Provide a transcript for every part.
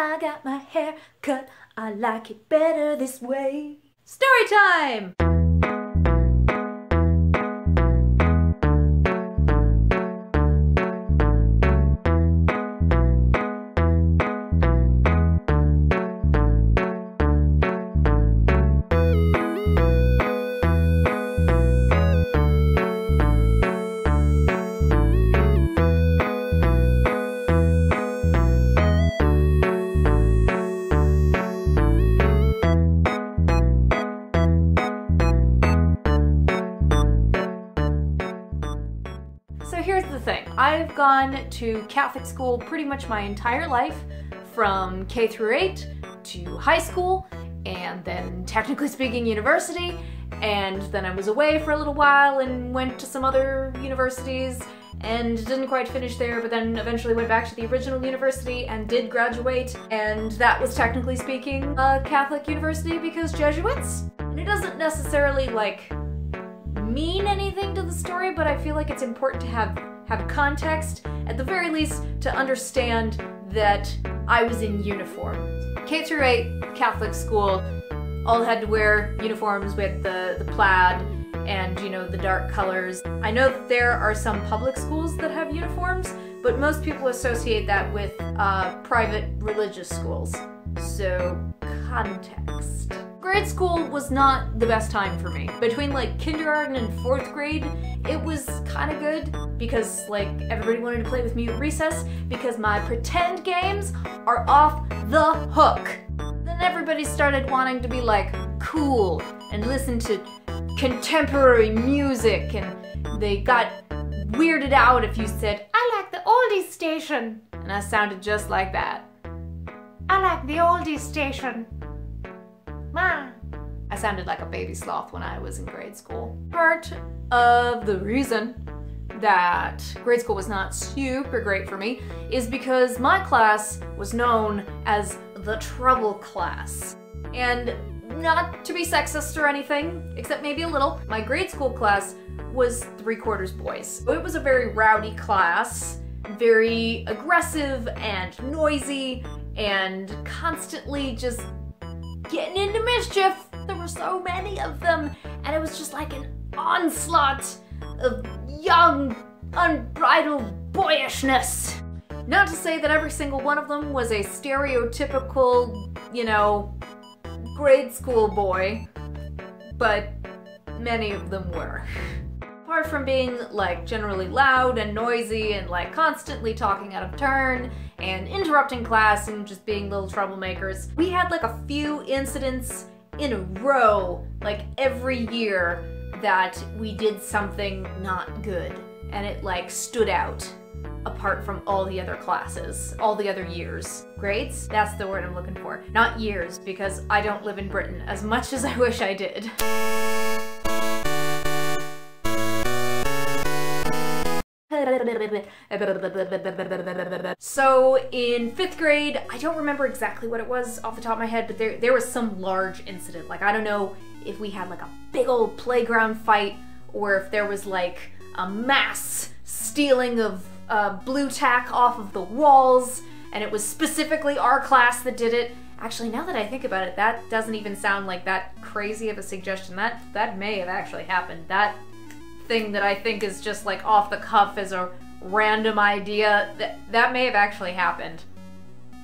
I got my hair cut, I like it better this way. Story time! So here's the thing, I've gone to Catholic school pretty much my entire life, from K through 8 to high school, and then technically speaking university, and then I was away for a little while and went to some other universities and didn't quite finish there, but then eventually went back to the original university and did graduate, and that was technically speaking a Catholic university because Jesuits. And it doesn't necessarily mean anything to the story, but I feel like it's important to have context, at the very least, to understand that I was in uniform. K through 8 Catholic school, all had to wear uniforms with the plaid and, you know, the dark colors. I know that there are some public schools that have uniforms, but most people associate that with private religious schools. So, context. Grade school was not the best time for me. Between kindergarten and 4th grade, it was kind of good because everybody wanted to play with me at recess because my pretend games are off the hook. Then everybody started wanting to be cool and listen to contemporary music, and they got weirded out if you said, "I like the oldies station," and I sounded just like that. "I like the oldies station. Ma." I sounded like a baby sloth when I was in grade school. Part of the reason that grade school was not super great for me is because my class was known as the trouble class. And not to be sexist or anything, except maybe a little, my grade school class was 3/4 boys. It was a very rowdy class, very aggressive and noisy, and constantly just getting into mischief. There were so many of them, and it was just like an onslaught of young, unbridled boyishness. Not to say that every single one of them was a stereotypical, you know, grade school boy, but many of them were. Apart from being generally loud and noisy and constantly talking out of turn and interrupting class and just being little troublemakers, we had a few incidents in a row every year that we did something not good, and it stood out apart from all the other classes, all the other years. Grades? That's the word I'm looking for. Not years, because I don't live in Britain as much as I wish I did. So in 5th grade, I don't remember exactly what it was off the top of my head, but there was some large incident. I don't know if we had a big old playground fight, or if there was a mass stealing of blue tack off of the walls, and it was specifically our class that did it. Actually, now that I think about it, that doesn't even sound like that crazy of a suggestion. That may have actually happened. That thing that I think is just off the cuff as a random idea, that may have actually happened.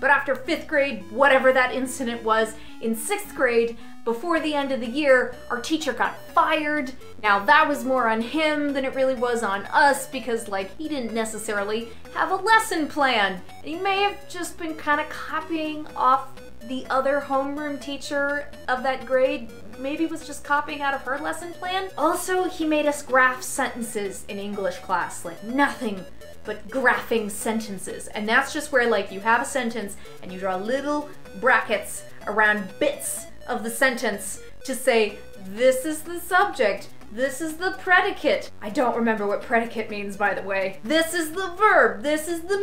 But after 5th grade, whatever that incident was, in 6th grade, before the end of the year, our teacher got fired. Now that was more on him than it really was on us, because he didn't necessarily have a lesson plan. He may have just been kind of copying off the other homeroom teacher of that grade. Maybe was just copying out of her lesson plan. Also, he made us graph sentences in English class, nothing but graphing sentences. And that's just where you have a sentence and you draw little brackets around bits of the sentence to say, this is the subject, this is the predicate. I don't remember what predicate means, by the way. This is the verb, this is the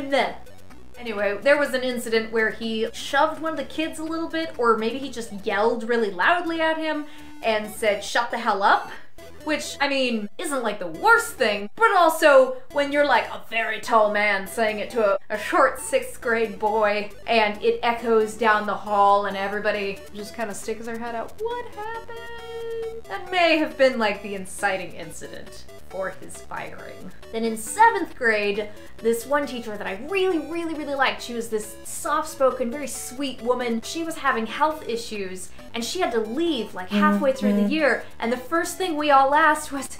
meh. Anyway, there was an incident where he shoved one of the kids a little bit, or maybe he just yelled really loudly at him and said, "Shut the hell up." which, I mean, isn't like the worst thing, but also when you're like a very tall man saying it to a short 6th grade boy and it echoes down the hall and everybody just kind of sticks their head out, what happened? That may have been like the inciting incident for his firing. Then in 7th grade, this one teacher that I really liked, she was this soft-spoken, very sweet woman. She was having health issues and she had to leave like halfway through the year, and the first thing we all asked was,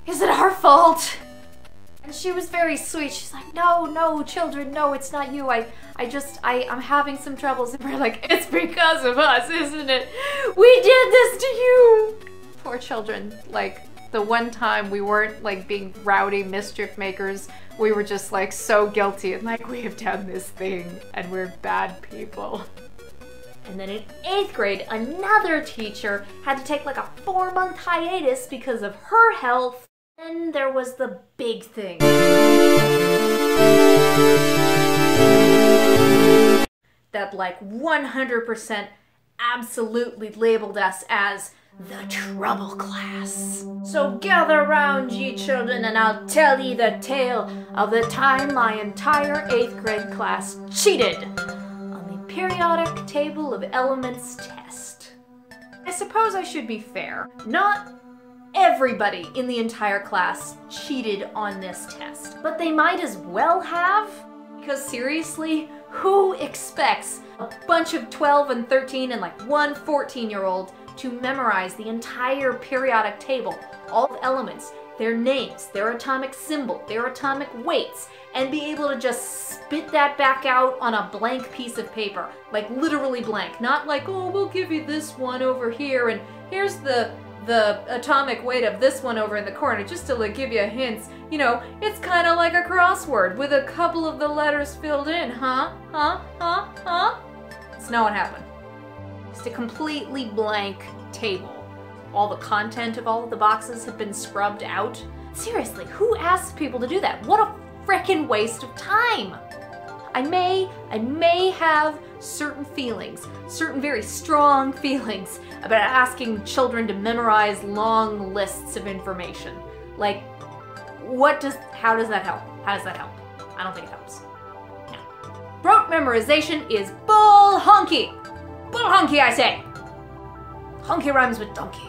is it our fault? And she was very sweet. She's like, no, children, no, it's not you. I'm having some troubles. And we're like, it's because of us, isn't it? We did this to you. Poor children. Like, the one time we weren't like being rowdy mischief makers, we were just like so guilty and like, we have done this thing and we're bad people. And then in 8th grade, another teacher had to take like a 4-month hiatus because of her health. And there was the big thing. That like 100% absolutely labeled us as the trouble class. So gather round, ye children, and I'll tell ye the tale of the time my entire 8th grade class cheated on the periodic table of elements test. I suppose I should be fair. Not everybody in the entire class cheated on this test, but they might as well have, because seriously, who expects a bunch of 12 and 13 and like one 14-year-old to memorize the entire periodic table, all the elements, their names, their atomic symbol, their atomic weights, and be able to just spit that back out on a blank piece of paper, like literally blank, not like, oh, we'll give you this one over here and here's the atomic weight of this one over in the corner, just to like give you hints. You know, it's kind of like a crossword with a couple of the letters filled in, huh? It's not what happened. Just a completely blank table. All the content of all of the boxes have been scrubbed out. Seriously, who asks people to do that? What a frickin' waste of time! I may have certain feelings, certain very strong feelings about asking children to memorize long lists of information. Like, how does that help? How does that help? I don't think it helps. No. Rote memorization is bull honky! Bull honky, I say! Honky rhymes with donkey.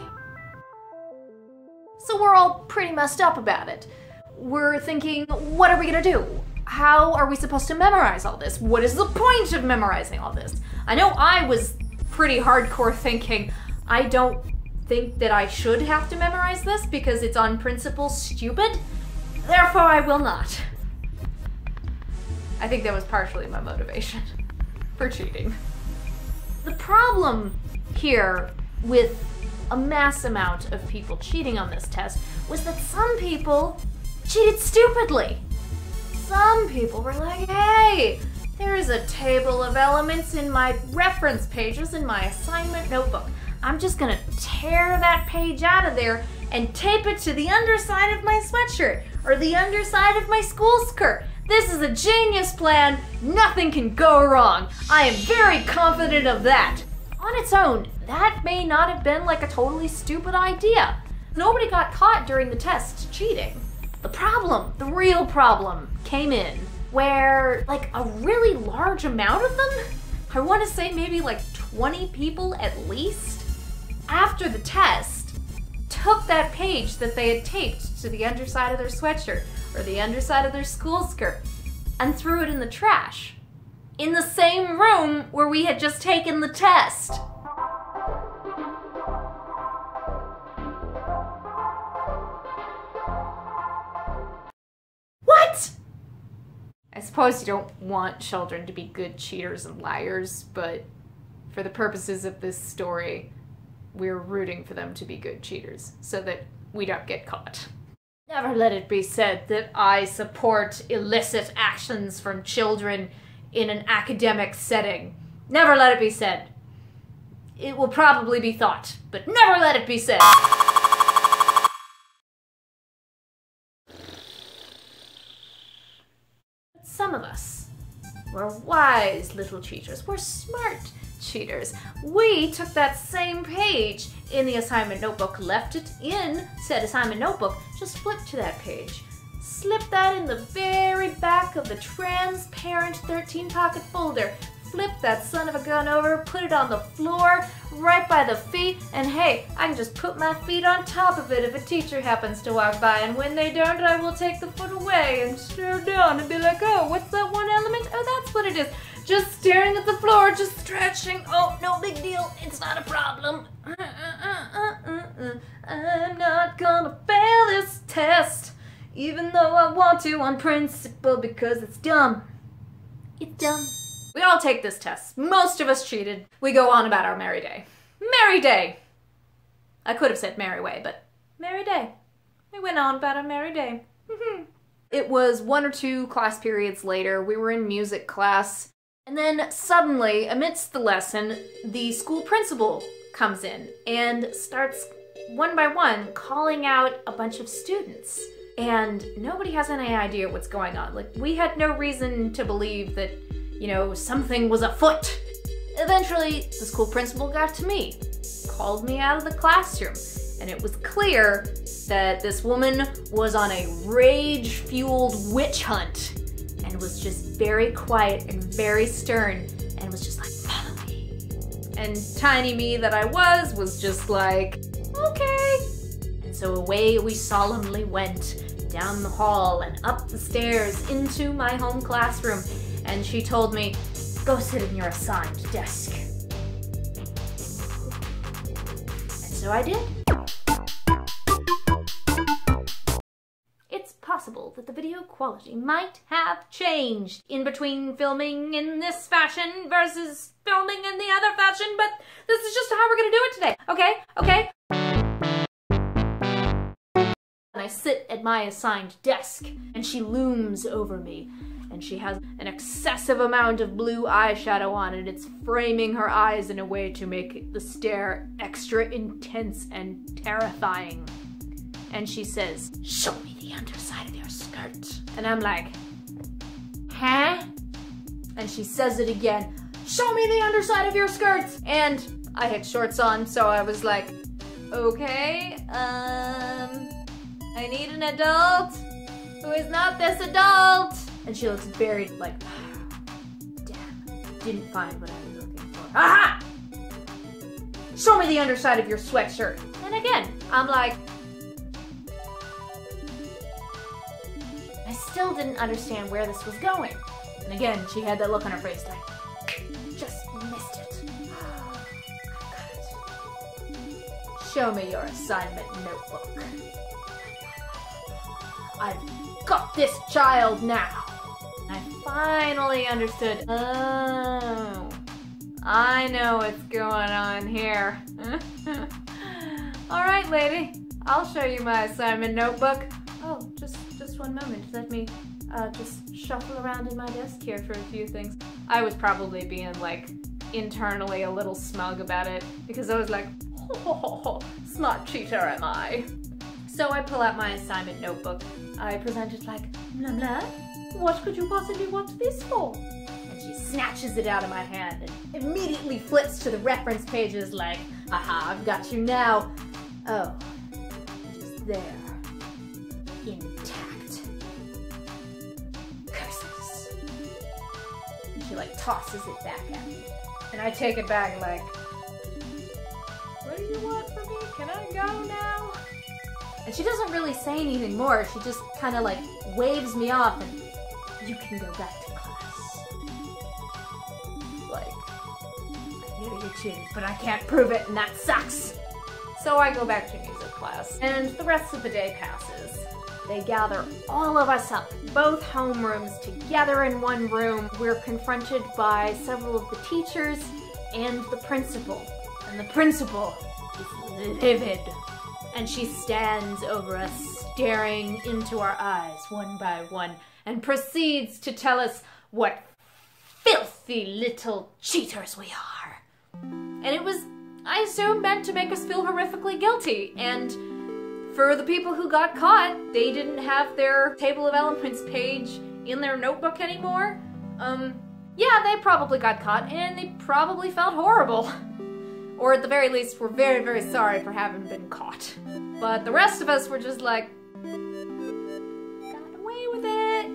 So we're all pretty messed up about it. We're thinking, what are we gonna do? How are we supposed to memorize all this? What is the point of memorizing all this? I know I was pretty hardcore thinking, I don't think that I should have to memorize this because it's on principle stupid, therefore I will not. I think that was partially my motivation for cheating. The problem here with a mass amount of people cheating on this test was that some people cheated stupidly. Some people were like, hey, there's a table of elements in my reference pages in my assignment notebook. I'm just gonna tear that page out of there and tape it to the underside of my sweatshirt or the underside of my school skirt. This is a genius plan. Nothing can go wrong. I am very confident of that. On its own, that may not have been like a totally stupid idea. Nobody got caught during the test cheating. The problem, the real problem, came in where like a really large amount of them, I want to say maybe like 20 people at least, after the test, took that page that they had taped to the underside of their sweatshirt or the underside of their school skirt and threw it in the trash. In the same room where we had just taken the test. What? I suppose you don't want children to be good cheaters and liars, but for the purposes of this story, we're rooting for them to be good cheaters so that we don't get caught. Never let it be said that I support illicit actions from children in an academic setting. Never let it be said. It will probably be thought, but never let it be said. Some of us We're wise little cheaters. We're smart cheaters. We took that same page in the assignment notebook, left it in said assignment notebook, just flipped to that page. Slip that in the very back of the transparent 13 pocket folder. Flip that son of a gun over, put it on the floor, right by the feet, and hey, I can just put my feet on top of it if a teacher happens to walk by, and when they don't, I will take the foot away and stare down and be like, oh, what's that one element? Oh, that's what it is. Just staring at the floor, just stretching. Oh, no big deal. It's not a problem. I'm not gonna fail this test, even though I want to on principle because it's dumb. It's dumb. We all take this test. Most of us cheated. We go on about our merry day. Merry day! I could have said merry way, but merry day. We went on about our merry day. It was 1 or 2 class periods later. We were in music class. And then suddenly, amidst the lesson, the school principal comes in and starts one by one calling out a bunch of students. And nobody has any idea what's going on. Like, we had no reason to believe that, you know, something was afoot. Eventually, the school principal got to me, called me out of the classroom, and it was clear that this woman was on a rage-fueled witch hunt and was just very quiet and very stern and was just like, follow me. And tiny me that I was just like, okay. And so away we solemnly went down the hall and up the stairs into my home classroom. And she told me, go sit in your assigned desk. And so I did. It's possible that the video quality might have changed in between filming in this fashion versus filming in the other fashion, but this is just how we're gonna do it today, okay? Okay? And I sit at my assigned desk, and she looms over me. And she has an excessive amount of blue eyeshadow on, and it's framing her eyes in a way to make the stare extra intense and terrifying. And she says, show me the underside of your skirt. And I'm like, huh? And she says it again, show me the underside of your skirt. And I had shorts on, so I was like, okay, I need an adult who is not this adult. And she looks very like, damn, didn't find what I was looking for. Aha! Show me the underside of your sweatshirt. And again, I'm like, I still didn't understand where this was going. And again, she had that look on her face like, just missed it. Got it. Show me your assignment notebook. I've got this child now. I finally understood. Oh, I know what's going on here. All right, lady, I'll show you my assignment notebook. Oh, just one moment. Let me just shuffle around in my desk here for a few things. I was probably being like internally a little smug about it because I was like, oh, smart cheater am I. So I pull out my assignment notebook. I present it like, blah blah. What could you possibly want this for? And she snatches it out of my hand and immediately flips to the reference pages like, aha, I've got you now. Oh, just there, intact. Curses. And she like tosses it back at me. And I take it back like, what do you want from me? Can I go now? And she doesn't really say anything more. She just kind of like waves me off and you can go back to class. Like, I knew you cheated, but I can't prove it and that sucks. So I go back to music class and the rest of the day passes. They gather all of us up, both homerooms together in one room. We're confronted by several of the teachers and the principal. And the principal is livid. And she stands over us, staring into our eyes one by one, and proceeds to tell us what filthy little cheaters we are. And it was, I assume, meant to make us feel horrifically guilty. And for the people who got caught, they didn't have their table of elements page in their notebook anymore. Yeah, they probably got caught, and they probably felt horrible. Or at the very least, we're very, very sorry for having been caught. But the rest of us were just like, got away with it.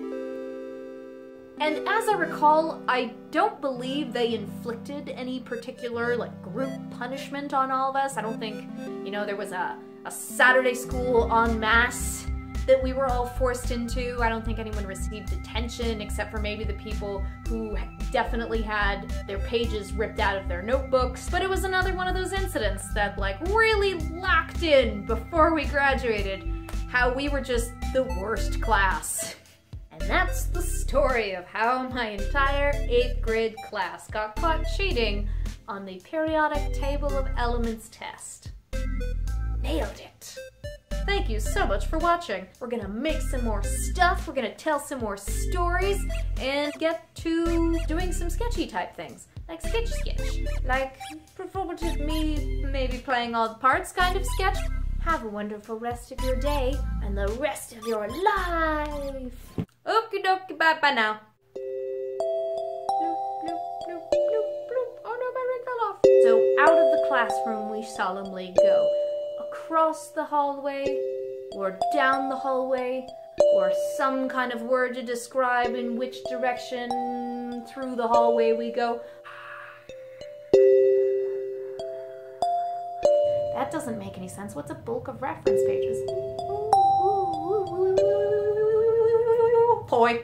And as I recall, I don't believe they inflicted any particular, like, group punishment on all of us. I don't think, you know, there was a Saturday school en masse that we were all forced into. I don't think anyone received detention except for maybe the people who definitely had their pages ripped out of their notebooks. But it was another one of those incidents that like really locked in before we graduated how we were just the worst class. And that's the story of how my entire 8th grade class got caught cheating on the periodic table of elements test. Nailed it. Thank you so much for watching. We're gonna make some more stuff, we're gonna tell some more stories, and get to doing some sketchy type things. Like sketch. Like performative me maybe playing all the parts kind of sketch. Have a wonderful rest of your day and the rest of your life. Okie dokie, bye now. Bloop, bloop, bloop, bloop, bloop. Oh no, my ring fell off. So out of the classroom we solemnly go. Across the hallway, or down the hallway, or some kind of word to describe in which direction through the hallway we go. That doesn't make any sense. What's a bulk of reference pages? Poi.